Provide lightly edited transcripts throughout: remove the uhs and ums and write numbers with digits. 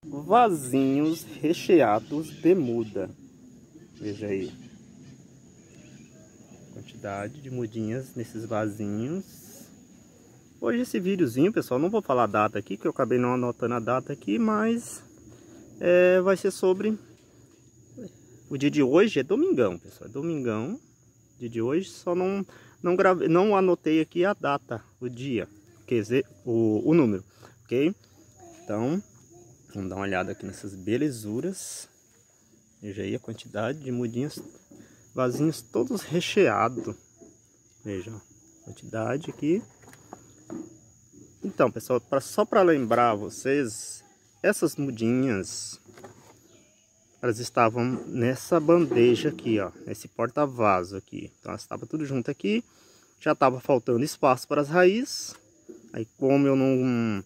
vasinhos recheados de muda. Veja aí. Quantidade de mudinhas nesses vasinhos. Hoje esse videozinho, pessoal, não vou falar a data aqui, que eu acabei não anotando a data aqui, mas vai ser sobre o dia de hoje. É domingão, pessoal, é domingão, dia de hoje. Só não anotei aqui a data, o dia, quer dizer, o número, ok? Então, vamos dar uma olhada aqui nessas belezuras. Veja aí a quantidade de mudinhas, vasinhos todos recheados. Veja a quantidade aqui. Então, pessoal, só para lembrar vocês, essas mudinhas, elas estavam nessa bandeja aqui, ó, nesse porta-vaso aqui. Então, elas estavam tudo junto aqui. Já estava faltando espaço para as raízes. Aí, como eu não...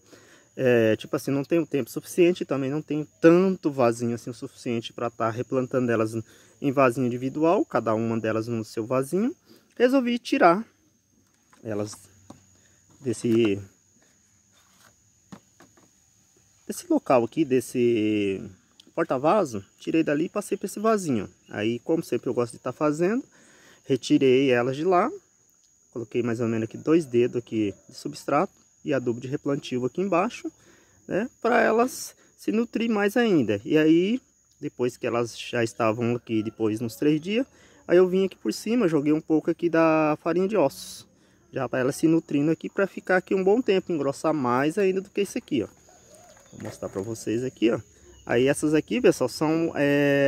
tipo assim, não tenho tempo suficiente, também não tenho tanto vasinho assim o suficiente para estar replantando elas em vasinho individual, cada uma delas no seu vasinho. Resolvi tirar elas desse local aqui, desse porta-vaso. Tirei dali e passei para esse vasinho. Aí, como sempre eu gosto de estar fazendo, retirei elas de lá, coloquei mais ou menos aqui 2 dedos aqui de substrato e adubo de replantio aqui embaixo, né, para elas se nutrir mais ainda. E aí, depois que elas já estavam aqui, depois nos 3 dias, aí eu vim aqui por cima, joguei um pouco aqui da farinha de ossos, já para elas se nutrindo aqui, para ficar aqui um bom tempo, engrossar mais ainda do que isso aqui, ó. Vou mostrar para vocês aqui, ó. Aí essas aqui, pessoal, são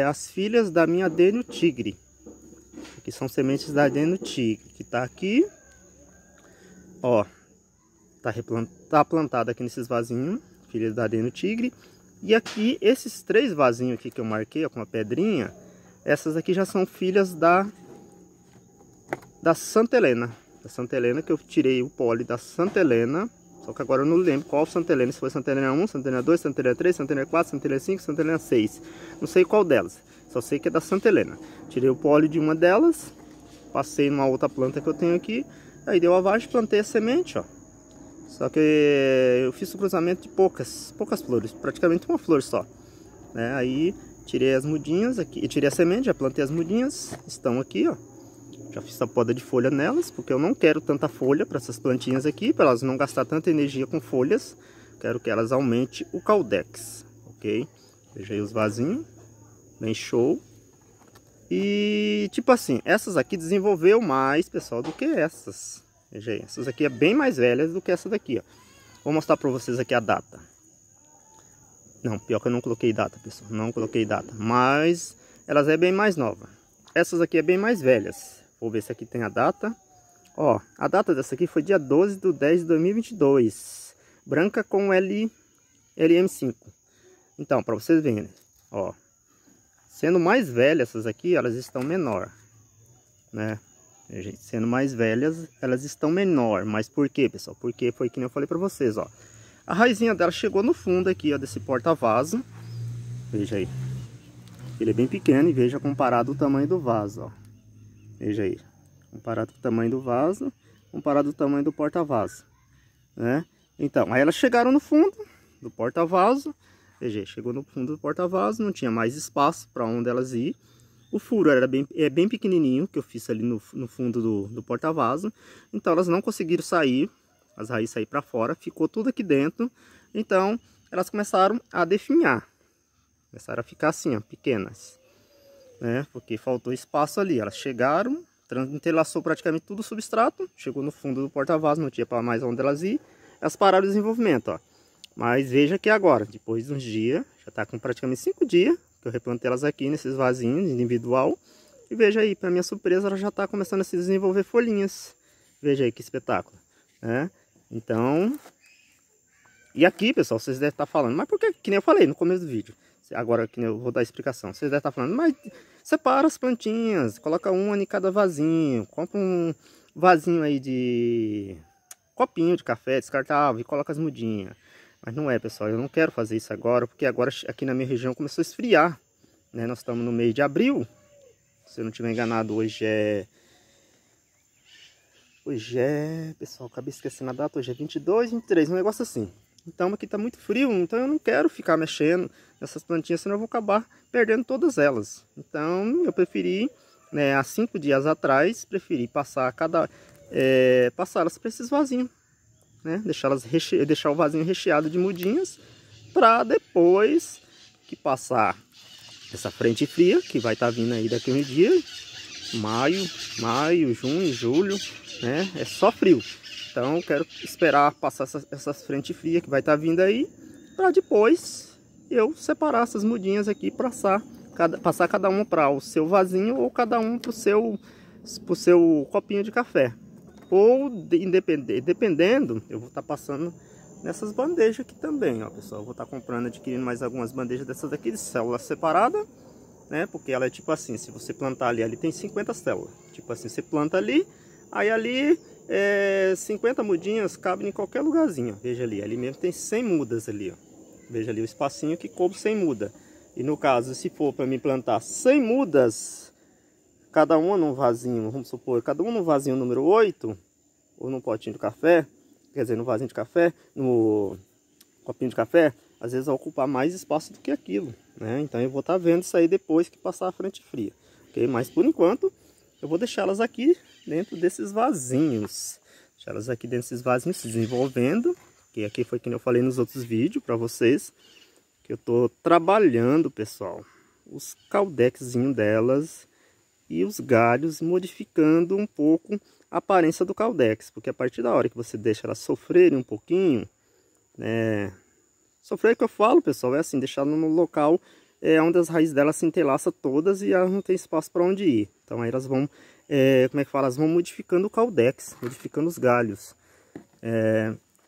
as filhas da minha Adênio Tigre. Aqui são sementes da Adênio Tigre, que tá aqui, ó. Tá plantada aqui nesses vasinhos, filhas da Adênio Tigre. E aqui, esses 3 vasinhos aqui que eu marquei, ó, com uma pedrinha, essas aqui já são filhas da Santa Helena. Da Santa Helena, que eu tirei o pólen da Santa Helena. Só que agora eu não lembro qual Santa Helena, se foi Santa Helena 1, Santa Helena 2, Santa Helena 3, Santa Helena 4, Santa Helena 5, Santa Helena 6. Não sei qual delas, só sei que é da Santa Helena. Tirei o pólen de uma delas, passei numa outra planta que eu tenho aqui, aí deu a vagem, plantei a semente, ó. Só que eu fiz o cruzamento de poucas flores, praticamente uma flor só, né? Aí tirei as mudinhas aqui, tirei a semente, já plantei as mudinhas, estão aqui, ó. Já fiz a poda de folha nelas, porque eu não quero tanta folha para essas plantinhas aqui, para elas não gastar tanta energia com folhas. Quero que elas aumentem o caldex, ok? Veja aí os vasinhos, bem show. E tipo assim, essas aqui desenvolveu mais, pessoal, do que essas. Veja aí, essas aqui é bem mais velhas do que essa daqui, ó. Vou mostrar para vocês aqui a data. Não, pior que eu não coloquei data, pessoal, não coloquei data, mas elas é bem mais nova. Essas aqui é bem mais velhas. Vou ver se aqui tem a data. Ó, a data dessa aqui foi dia 12/10/2022. Branca com LM5. Então, para vocês verem, ó. Sendo mais velhas essas aqui, elas estão menor, né? Gente, sendo mais velhas, elas estão menor. Mas por quê, pessoal? Porque foi que nem eu falei para vocês, ó. A raizinha dela chegou no fundo aqui, ó, desse porta-vaso. Veja aí. Ele é bem pequeno e veja comparado o tamanho do vaso, ó. Veja aí, comparado com o tamanho do vaso, comparado com o tamanho do porta-vaso, né? Então, aí elas chegaram no fundo do porta-vaso. Veja aí, chegou no fundo do porta-vaso, não tinha mais espaço para onde elas ir. O furo era bem pequenininho, que eu fiz ali no fundo do porta-vaso. Então, elas não conseguiram sair, as raízes saíram para fora, ficou tudo aqui dentro. Então, elas começaram a definhar, começaram a ficar assim, ó, pequenas, né? Porque faltou espaço ali. Elas chegaram, entrelaçou praticamente tudo o substrato, chegou no fundo do porta-vaso, não tinha para mais onde elas ir, elas pararam o desenvolvimento, ó. Mas veja que agora, depois de uns dias, já está com praticamente 5 dias que eu replantei elas aqui nesses vasinhos individual, e veja aí, para minha surpresa, ela já está começando a se desenvolver folhinhas. Veja aí que espetáculo, né? Então, e aqui, pessoal, vocês devem estar falando, mas por que nem eu falei no começo do vídeo? Agora que eu vou dar a explicação. Vocês devem estar falando, mas separa as plantinhas, coloca uma em cada vasinho, compra um vasinho aí de copinho de café descartável e coloca as mudinhas. Mas não é, pessoal, eu não quero fazer isso agora, porque agora aqui na minha região começou a esfriar, né? Nós estamos no mês de abril, se eu não estiver enganado, hoje é, pessoal, acabei esquecendo a data, hoje é 22, 23, um negócio assim. Então aqui está muito frio, então eu não quero ficar mexendo nessas plantinhas, senão eu vou acabar perdendo todas elas. Então eu preferi, né, há 5 dias atrás, preferi passar passá-las para esses vasinhos, né? Deixar o vasinho recheado de mudinhas, para depois que passar essa frente fria, que vai estar vindo aí daqui a um dia, maio, junho, julho, né? É só frio. Então eu quero esperar passar essa frente fria que vai estar vindo aí, para depois eu separar essas mudinhas aqui, passar cada uma para o seu vasinho ou cada um para o seu copinho de café. Ou dependendo, eu vou estar passando nessas bandejas aqui também, ó, pessoal. Eu vou estar comprando, adquirindo mais algumas bandejas dessas aqui de célula separada, né? Porque ela é tipo assim, se você plantar ali tem 50 células. Tipo assim, você planta ali, aí ali 50 mudinhas cabem em qualquer lugarzinho. Veja ali mesmo tem 100 mudas ali, ó. Veja ali o espacinho que coube 100 mudas. E no caso, se for para mim plantar 100 mudas, cada uma num vasinho, vamos supor, cada uma num vasinho número 8, ou num potinho de café, quer dizer, no vasinho de café, no copinho de café, às vezes vai ocupar mais espaço do que aquilo, né? Então eu vou estar vendo isso aí depois que passar a frente fria, ok? Mas por enquanto eu vou deixá-las aqui dentro desses vasinhos, deixá-las aqui dentro desses vasinhos se desenvolvendo, que aqui foi que eu falei nos outros vídeos para vocês, que eu tô trabalhando, pessoal, os caldexinhos delas e os galhos, modificando um pouco a aparência do caldex, porque a partir da hora que você deixa elas sofrerem um pouquinho, sofrer que eu falo, pessoal, é assim, deixar no local onde as raízes delas se entrelaçam todas e elas não tem espaço para onde ir. Então aí elas vão, como é que fala? Elas vão modificando o caldex, modificando os galhos.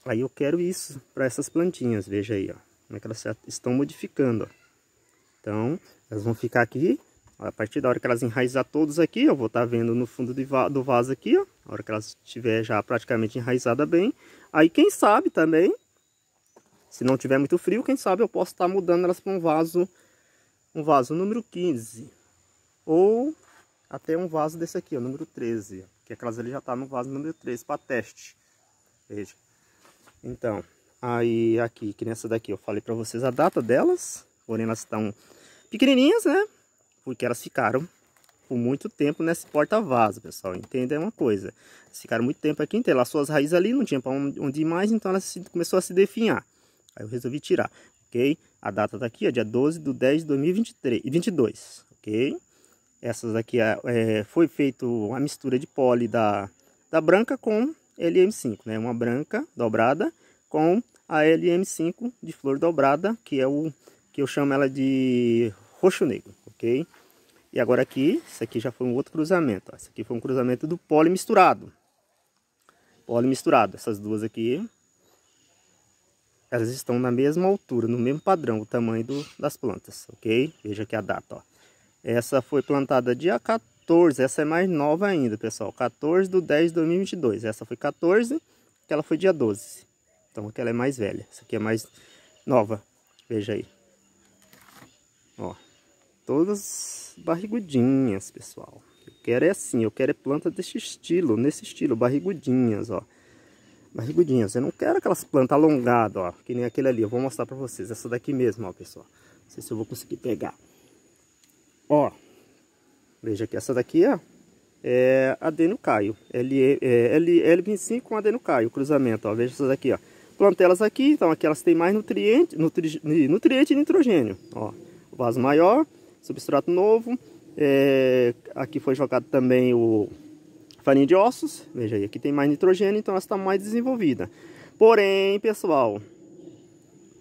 Aí eu quero isso para essas plantinhas, veja aí, ó, como é que elas estão modificando, ó. Então elas vão ficar aqui. A partir da hora que elas enraizar todos aqui, eu vou estar vendo no fundo do vaso aqui, ó. A hora que elas estiver já praticamente enraizada bem. Aí quem sabe também, se não tiver muito frio, quem sabe eu posso estar mudando elas para um vaso número 15. Ou até um vaso desse aqui, ó, número 13. Que aquelas ali já tá no vaso número 13 para teste. Veja. Então, aí aqui, que nessa daqui eu falei para vocês a data delas. Porém elas estão pequenininhas, né? Porque elas ficaram por muito tempo nesse porta-vaso, pessoal. Entenda uma coisa. Elas ficaram muito tempo aqui, então as suas raízes ali não tinha para onde ir mais, então elas começou a se definhar. Aí eu resolvi tirar, ok? A data daqui é dia 12/10/2022, ok? Essas daqui foi feito a mistura de pólen da branca com LM5, né? Uma branca dobrada com a LM5 de flor dobrada, que é o que eu chamo ela de roxo negro, ok? E agora aqui, isso aqui já foi um outro cruzamento, ó. Esse aqui foi um cruzamento do pólen misturado. Pólen misturado, essas duas aqui, elas estão na mesma altura, no mesmo padrão, o tamanho das plantas, ok? Veja aqui a data, ó. Essa foi plantada dia 14, essa é mais nova ainda, pessoal. 14/10/2022, essa foi 14, aquela foi dia 12. Então aquela é mais velha, essa aqui é mais nova, veja aí. Ó, todas barrigudinhas, pessoal. Eu quero assim, eu quero planta desse estilo, nesse estilo, barrigudinhas, ó. Barrigudinhas, eu não quero aquelas plantas alongadas, ó, que nem aquele ali. Eu vou mostrar pra vocês, essa daqui mesmo, ó, pessoal. Não sei se eu vou conseguir pegar. Ó, veja aqui, essa daqui é adenocaio, L25 com adenocaio, cruzamento, ó. Veja essa daqui, ó. Plantei elas aqui, então aqui elas têm mais nutriente e nitrogênio, ó. O vaso maior, substrato novo, aqui foi jogado também o farinha de ossos, veja aí, aqui tem mais nitrogênio, então ela está mais desenvolvida. Porém, pessoal,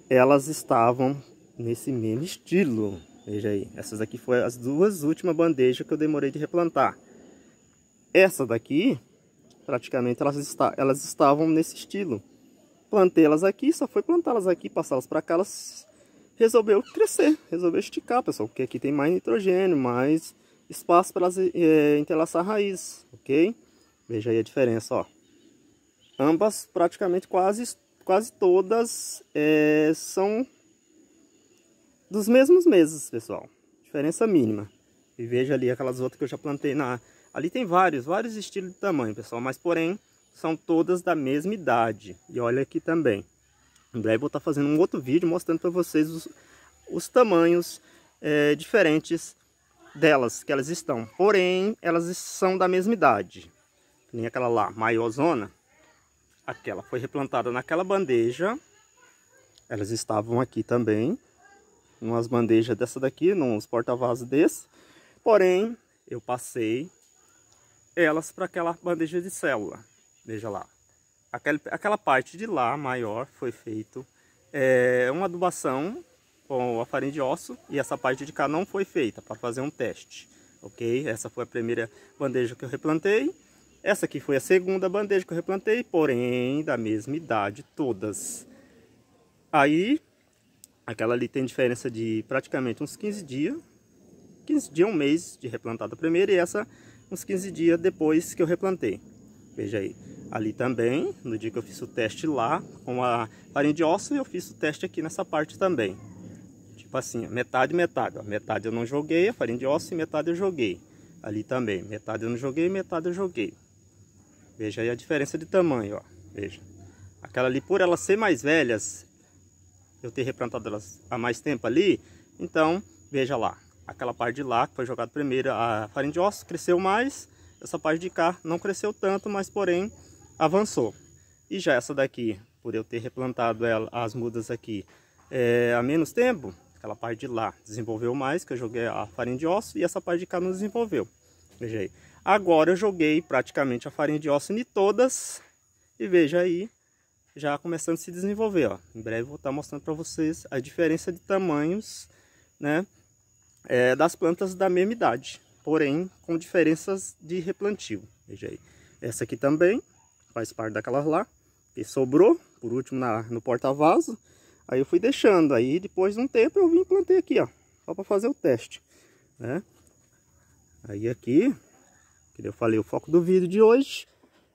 elas estavam nesse mesmo estilo, veja aí. Essas aqui foram as duas últimas bandejas que eu demorei de replantar. Essa daqui, praticamente elas estavam nesse estilo. Plantei elas aqui, só foi plantá-las aqui, passá-las para cá, elas resolveu crescer, resolveu esticar, pessoal, porque aqui tem mais nitrogênio, mais espaço para elas entrelaçar a raiz, ok? Veja aí a diferença, ó. Ambas, praticamente quase todas são dos mesmos meses, pessoal. Diferença mínima. E veja ali aquelas outras que eu já plantei ali tem vários estilos de tamanho, pessoal, mas porém são todas da mesma idade. E olha aqui também. Em breve vou estar fazendo um outro vídeo mostrando para vocês os tamanhos diferentes delas, que elas estão. Porém, elas são da mesma idade. Nem aquela lá, maiorzona. Aquela foi replantada naquela bandeja. Elas estavam aqui também. Umas bandejas dessa daqui, uns porta-vasos desse. Porém, eu passei elas para aquela bandeja de célula. Veja lá. Aquela parte de lá, maior, foi feito uma adubação com a farinha de osso. E essa parte de cá não foi feita para fazer um teste. Ok? Essa foi a primeira bandeja que eu replantei. Essa aqui foi a segunda bandeja que eu replantei, porém da mesma idade todas. Aí, aquela ali tem diferença de praticamente uns 15 dias. 15 dias, um mês de replantada primeiro, e essa uns 15 dias depois que eu replantei. Veja aí. Ali também, no dia que eu fiz o teste lá, com a farinha de osso, eu fiz o teste aqui nessa parte também. Tipo assim, metade, metade. Ó. Metade eu não joguei, a farinha de osso, e metade eu joguei. Ali também, metade eu não joguei, metade eu joguei. Veja aí a diferença de tamanho, ó. Veja. Aquela ali, por elas ser mais velhas, eu ter replantado elas há mais tempo ali, então, veja lá. Aquela parte de lá, que foi jogada primeiro, a farinha de osso cresceu mais. Essa parte de cá não cresceu tanto, mas porém avançou. E já essa daqui, por eu ter replantado as mudas aqui há menos tempo, aquela parte de lá desenvolveu mais, que eu joguei a farinha de osso, e essa parte de cá não desenvolveu. Veja aí. Agora eu joguei praticamente a farinha de osso em todas, e veja aí, já começando a se desenvolver, ó. Em breve vou estar mostrando para vocês a diferença de tamanhos, né, das plantas da mesma idade, porém com diferenças de replantio. Veja aí. Essa aqui também faz parte daquelas lá, que sobrou, por último no porta-vaso. Aí eu fui deixando, aí depois de um tempo eu vim e plantei aqui, ó, só para fazer o teste, né. Aí aqui, que eu falei, o foco do vídeo de hoje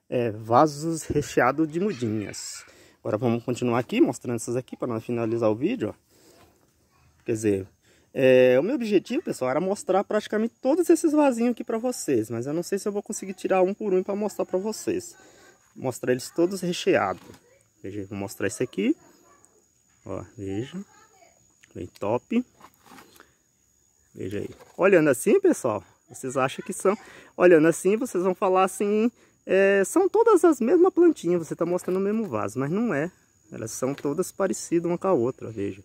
é vasos recheados de mudinhas. Agora vamos continuar aqui, mostrando essas aqui, para nós finalizar o vídeo, ó. Quer dizer, o meu objetivo, pessoal, era mostrar praticamente todos esses vasinhos aqui para vocês. Mas eu não sei se eu vou conseguir tirar um por um para mostrar para vocês. Mostrar eles todos recheados. Veja, vou mostrar esse aqui. Ó, veja. Bem top. Veja aí. Olhando assim, pessoal, vocês acham que são... Olhando assim, vocês vão falar assim... são todas as mesmas plantinhas, você está mostrando o mesmo vaso, mas não é. Elas são todas parecidas uma com a outra, veja.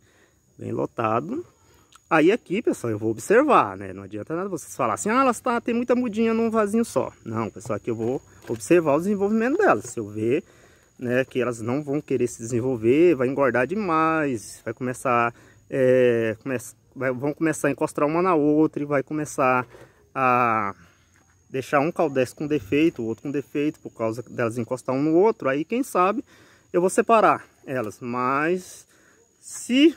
Bem lotado. Aí aqui, pessoal, eu vou observar, né? Não adianta nada vocês falarem assim, elas tem muita mudinha num vasinho só. Não, pessoal, aqui eu vou observar o desenvolvimento delas. Se eu ver, né, que elas não vão querer se desenvolver, vai engordar demais, vai começar... vão começar a encostar uma na outra e vai começar a... deixar um caldesce com defeito, o outro com defeito, por causa delas encostar um no outro. Aí, quem sabe, eu vou separar elas. Mas, se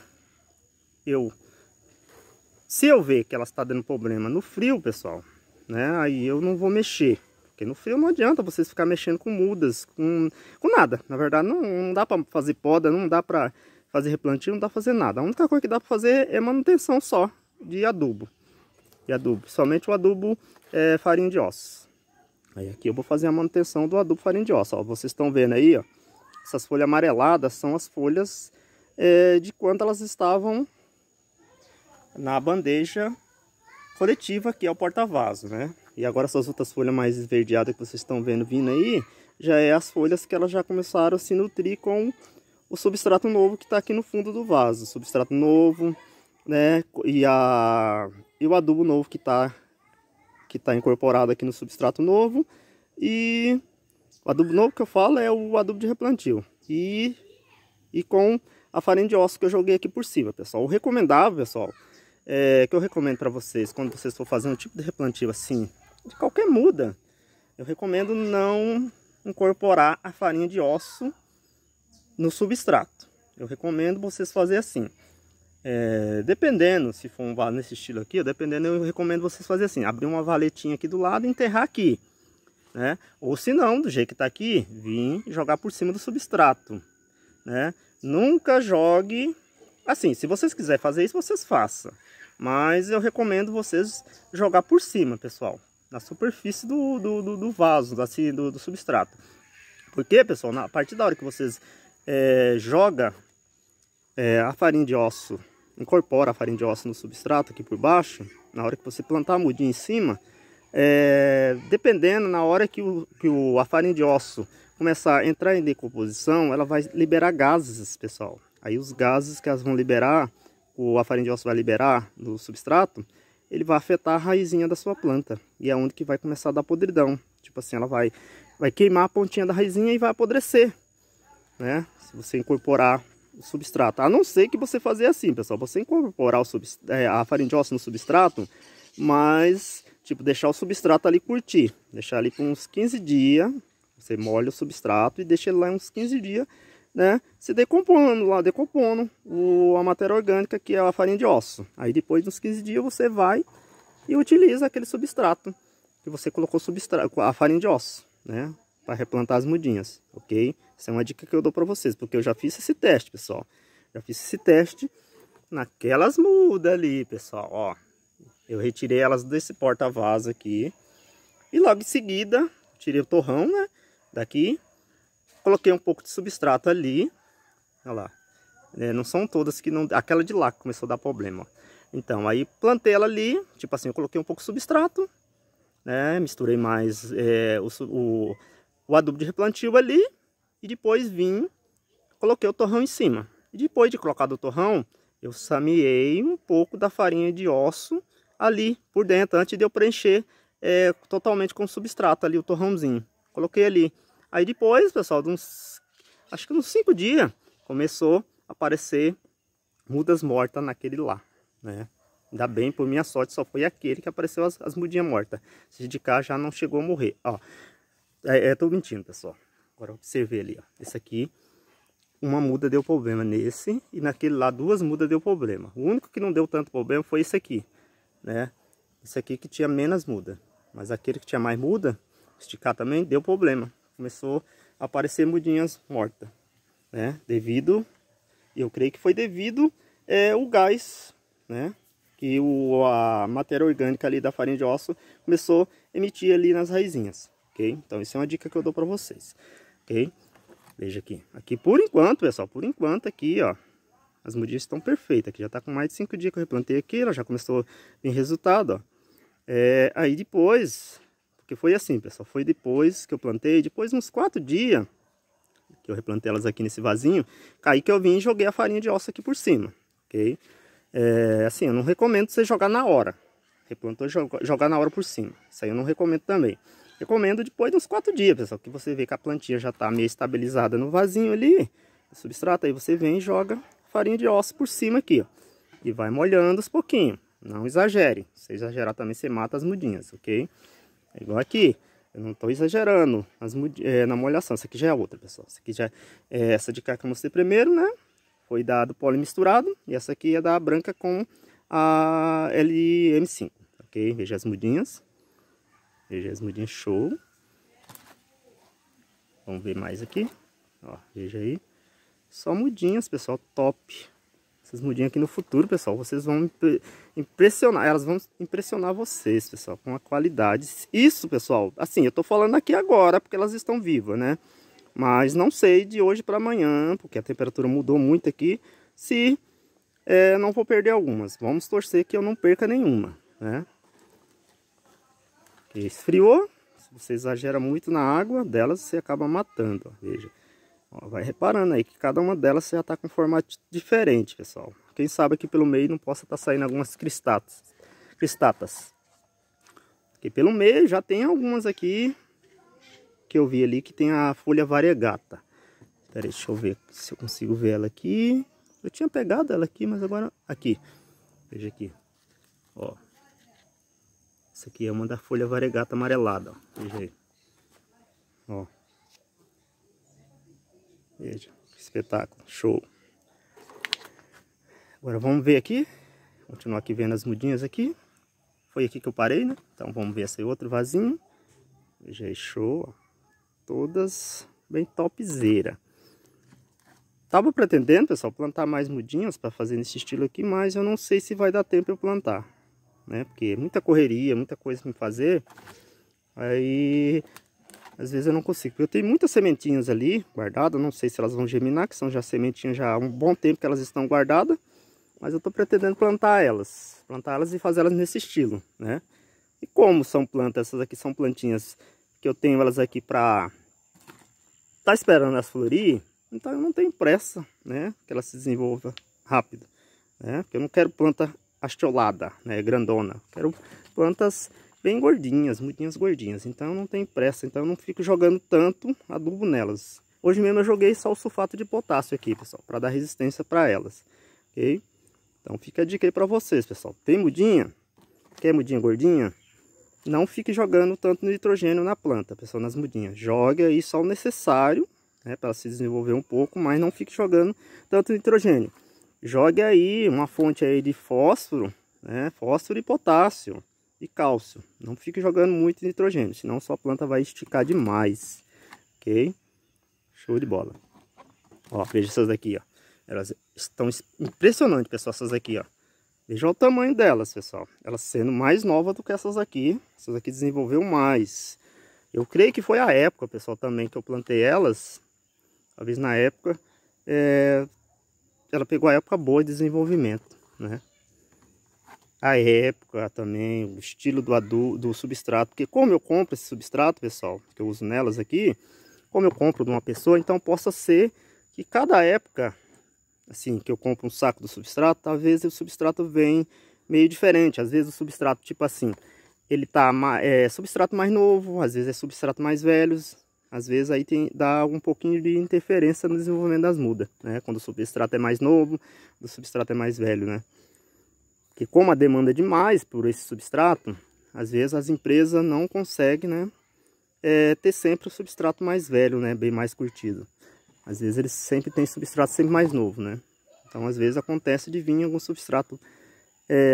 eu ver que elas estão dando problema no frio, pessoal, né, aí eu não vou mexer. Porque no frio não adianta vocês ficar mexendo com mudas, com nada. Na verdade, não dá para fazer poda, não dá para fazer replantio, não dá para fazer nada. A única coisa que dá para fazer é manutenção só de adubo. Somente o adubo farinha de osso. Aí aqui eu vou fazer a manutenção do adubo farinha de osso. Ó, vocês estão vendo aí, ó, essas folhas amareladas são as folhas de quando elas estavam na bandeja coletiva, que é o porta-vaso, né? E agora essas outras folhas mais esverdeadas que vocês estão vendo vindo aí, já é as folhas que elas já começaram a se nutrir com o substrato novo que está aqui no fundo do vaso. Substrato novo, né? E o adubo novo que tá incorporado aqui no substrato novo. E o adubo novo que eu falo é o adubo de replantio. E com a farinha de osso que eu joguei aqui por cima, pessoal. O recomendável, pessoal, que eu recomendo para vocês, quando vocês for fazer um tipo de replantio assim, de qualquer muda, eu recomendo não incorporar a farinha de osso no substrato. Eu recomendo vocês fazerem assim. Dependendo, se for um vaso nesse estilo aqui, dependendo, eu recomendo vocês fazerem assim, abrir uma valetinha aqui do lado e enterrar aqui, né? Ou se não, do jeito que tá aqui, vir jogar por cima do substrato, né? Nunca jogue assim. Se vocês quiserem fazer isso, vocês façam, mas eu recomendo vocês jogar por cima, pessoal, na superfície do vaso, assim, do substrato. Porque, pessoal, a partir da hora que vocês joga a farinha de osso, incorpora a farinha de osso no substrato aqui por baixo, na hora que você plantar a mudinha em cima, dependendo, na hora que a farinha de osso começar a entrar em decomposição, ela vai liberar gases, pessoal. Aí os gases que elas vão liberar, a farinha de osso vai liberar no substrato, ele vai afetar a raizinha da sua planta. E é onde que vai começar a dar podridão. Tipo assim, ela vai queimar a pontinha da raizinha e vai apodrecer, né? Se você incorporar o substrato. A não ser que você fazer assim, pessoal. Você incorporar a farinha de osso no substrato, mas, tipo, deixar o substrato ali curtir. Deixar ali por uns 15 dias. Você molha o substrato e deixa ele lá uns 15 dias, né? Se decompondo a matéria orgânica, que é a farinha de osso. Aí depois dos 15 dias você vai e utiliza aquele substrato que você colocou a farinha de osso, né? Para replantar as mudinhas, ok? Essa é uma dica que eu dou para vocês, porque eu já fiz esse teste, pessoal. Já fiz esse teste naquelas mudas ali, pessoal, ó. Eu retirei elas desse porta-vaso aqui. E logo em seguida, tirei o torrão, né? Daqui. Coloquei um pouco de substrato ali. Olha lá. Não são todas que não... Aquela de lá que começou a dar problema, ó. Então, aí plantei ela ali. Tipo assim, eu coloquei um pouco de substrato, né? Misturei mais o adubo de replantio ali. E depois coloquei o torrão em cima. E depois de colocar o torrão, eu sameei um pouco da farinha de osso ali por dentro, antes de eu preencher totalmente com substrato ali, o torrãozinho. Coloquei ali. Aí depois, pessoal, acho que uns 5 dias, começou a aparecer mudas mortas naquele lá, né? Ainda bem, por minha sorte, só foi aquele que apareceu as mudinhas mortas. Esse de cá já não chegou a morrer, ó. Tô mentindo, pessoal. Agora observe ali, ó. Esse aqui, uma muda deu problema nesse, e naquele lá 2 mudas deu problema. O único que não deu tanto problema foi esse aqui, né? Esse aqui que tinha menos muda. Mas aquele que tinha mais muda, esticar também, deu problema. Começou a aparecer mudinhas mortas, né? Eu creio que foi devido o gás, né? Que a matéria orgânica ali da farinha de osso começou a emitir ali nas raizinhas, ok? Então isso é uma dica que eu dou para vocês, ok? Veja aqui. Aqui por enquanto, pessoal, por enquanto aqui, ó, as mudinhas estão perfeitas. Aqui já tá com mais de 5 dias que eu replantei aqui, ela já começou a vir resultado, ó. Aí depois, porque foi assim, pessoal, foi depois que eu plantei, depois uns 4 dias que eu replantei elas aqui nesse vasinho, aí que eu vim e joguei a farinha de osso aqui por cima, ok? Assim, eu não recomendo você jogar na hora. Replantou, jogar na hora por cima. Isso aí eu não recomendo também. Recomendo depois de uns 4 dias, pessoal, que você vê que a plantinha já tá meio estabilizada no vasinho ali, o substrato, aí você vem e joga farinha de osso por cima aqui, ó. E vai molhando aos pouquinhos. Não exagere. Se exagerar também, você mata as mudinhas, ok? É igual aqui. Eu não estou exagerando na molhação. Essa aqui já é outra, pessoal. Essa aqui já é essa de cá que eu mostrei primeiro, né? Foi da do poli misturado. E essa aqui é da branca com a LM5, ok? Veja as mudinhas. Veja as mudinhas, show. Vamos ver mais aqui. Ó, veja aí. Só mudinhas, pessoal, top. Essas mudinhas aqui no futuro, pessoal, vocês vão impressionar. Elas vão impressionar vocês, pessoal, com a qualidade. Isso, pessoal, assim, eu tô falando aqui agora porque elas estão vivas, né? Mas não sei de hoje para amanhã, porque a temperatura mudou muito aqui, se não vou perder algumas. Vamos torcer que eu não perca nenhuma, né? Porque esfriou, se você exagera muito na água delas, você acaba matando, ó, veja. Ó, vai reparando aí que cada uma delas já está com formato diferente, pessoal. Quem sabe aqui pelo meio não possa estar saindo algumas cristatas. Aqui pelo meio já tem algumas aqui que eu vi ali que tem a folha variegata. Pera aí, deixa eu ver se eu consigo ver ela aqui. Eu tinha pegado ela aqui, mas agora... Aqui, veja aqui. Ó. Essa aqui é uma da folha variegata amarelada, ó. Veja aí. Ó. Veja, que espetáculo, show. Agora vamos ver aqui, continuar aqui vendo as mudinhas aqui. Foi aqui que eu parei, né? Então vamos ver esse outro vasinho. Veja aí, show, ó. Todas bem topzera. Tava pretendendo, pessoal, plantar mais mudinhas para fazer nesse estilo aqui, mas eu não sei se vai dar tempo eu plantar, né? Porque muita correria, muita coisa para fazer. Aí às vezes eu não consigo. Porque eu tenho muitas sementinhas ali guardadas, não sei se elas vão germinar, que são já sementinhas já há um bom tempo que elas estão guardadas. Mas eu tô pretendendo plantar elas e fazer elas nesse estilo, né? E como são plantas, essas aqui são plantinhas que eu tenho elas aqui pra tá esperando elas florir, então eu não tenho pressa, né? Que elas se desenvolvam rápido, né? Porque eu não quero planta hastiolada, né? Grandona. Quero plantas bem gordinhas, mudinhas gordinhas. Então eu não tenho pressa, então eu não fico jogando tanto adubo nelas. Hoje mesmo eu joguei só o sulfato de potássio aqui, pessoal, para dar resistência para elas, ok? Então fica a dica aí para vocês, pessoal. Tem mudinha? Quer mudinha gordinha? Não fique jogando tanto nitrogênio na planta, pessoal, nas mudinhas. Jogue aí só o necessário, né, para se desenvolver um pouco, mas não fique jogando tanto nitrogênio. Jogue aí uma fonte aí de fósforo, né, fósforo e potássio e cálcio. Não fique jogando muito nitrogênio, senão sua planta vai esticar demais, ok? Show de bola. Ó, veja essas daqui, ó. Elas estão impressionantes, pessoal, essas aqui, ó. Veja o tamanho delas, pessoal. Elas sendo mais novas do que essas aqui. Essas aqui desenvolveu mais. Eu creio que foi a época, pessoal, também que eu plantei elas. Talvez na época, ela pegou a época boa de desenvolvimento, né? A época também, o estilo do substrato. Porque como eu compro esse substrato, pessoal, que eu uso nelas aqui, como eu compro de uma pessoa, então possa ser que cada época, assim, que eu compro um saco do substrato, talvez o substrato vem meio diferente. Às vezes o substrato, tipo assim, ele tá substrato mais novo, às vezes é substrato mais velhos, às vezes aí dá um pouquinho de interferência no desenvolvimento das mudas, né? Quando o substrato é mais novo, o substrato é mais velho, né? Porque como a demanda é demais por esse substrato, às vezes as empresas não conseguem, né, ter sempre o substrato mais velho, né, bem mais curtido. Às vezes eles sempre têm substrato sempre mais novo, né? Então às vezes acontece de vir algum substrato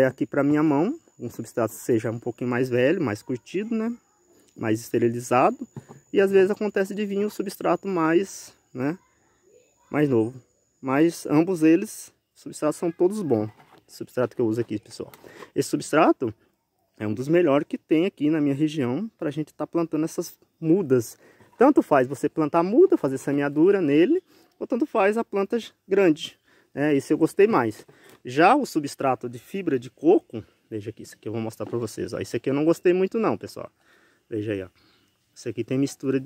aqui para minha mão, um substrato seja um pouquinho mais velho, mais curtido, né? Mais esterilizado. E às vezes acontece de vir um substrato mais, né, mais novo. Mas ambos eles, os substratos são todos bons. O substrato que eu uso aqui, pessoal. Esse substrato é um dos melhores que tem aqui na minha região para a gente estar plantando essas mudas. Tanto faz você plantar muda, fazer semeadura nele, ou tanto faz a planta grande. Esse eu gostei mais. Já o substrato de fibra de coco, veja aqui, isso aqui eu vou mostrar para vocês. Ó. Esse aqui eu não gostei muito não, pessoal. Veja aí, ó. Esse aqui tem mistura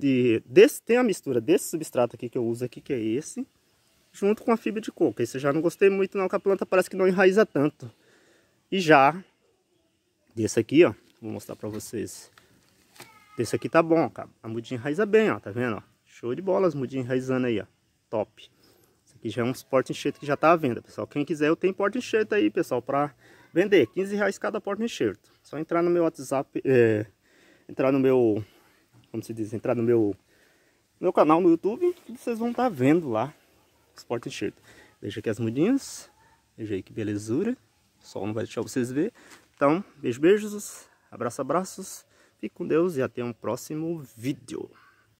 tem a mistura desse substrato aqui que eu uso aqui, que é esse, junto com a fibra de coco. Esse eu já não gostei muito não, que a planta parece que não enraiza tanto. E já desse aqui, ó, vou mostrar para vocês. Esse aqui tá bom, cara. A mudinha enraiza bem, ó, tá vendo, ó? Show de bola as mudinhas enraizando aí, ó. Top. Esse aqui já é um porta-enxerto que já tá à venda, pessoal. Quem quiser, eu tenho porta-enxerto aí, pessoal, pra vender. R$15 cada porta-enxerto. Só entrar no meu WhatsApp, entrar no meu, como se diz, entrar no meu canal no YouTube, que vocês vão estar vendo lá os porta-enxerto. Veja aqui as mudinhas. Veja aí que belezura. O sol não vai deixar vocês ver. Então, beijos, abraços. Fique com Deus e até um próximo vídeo.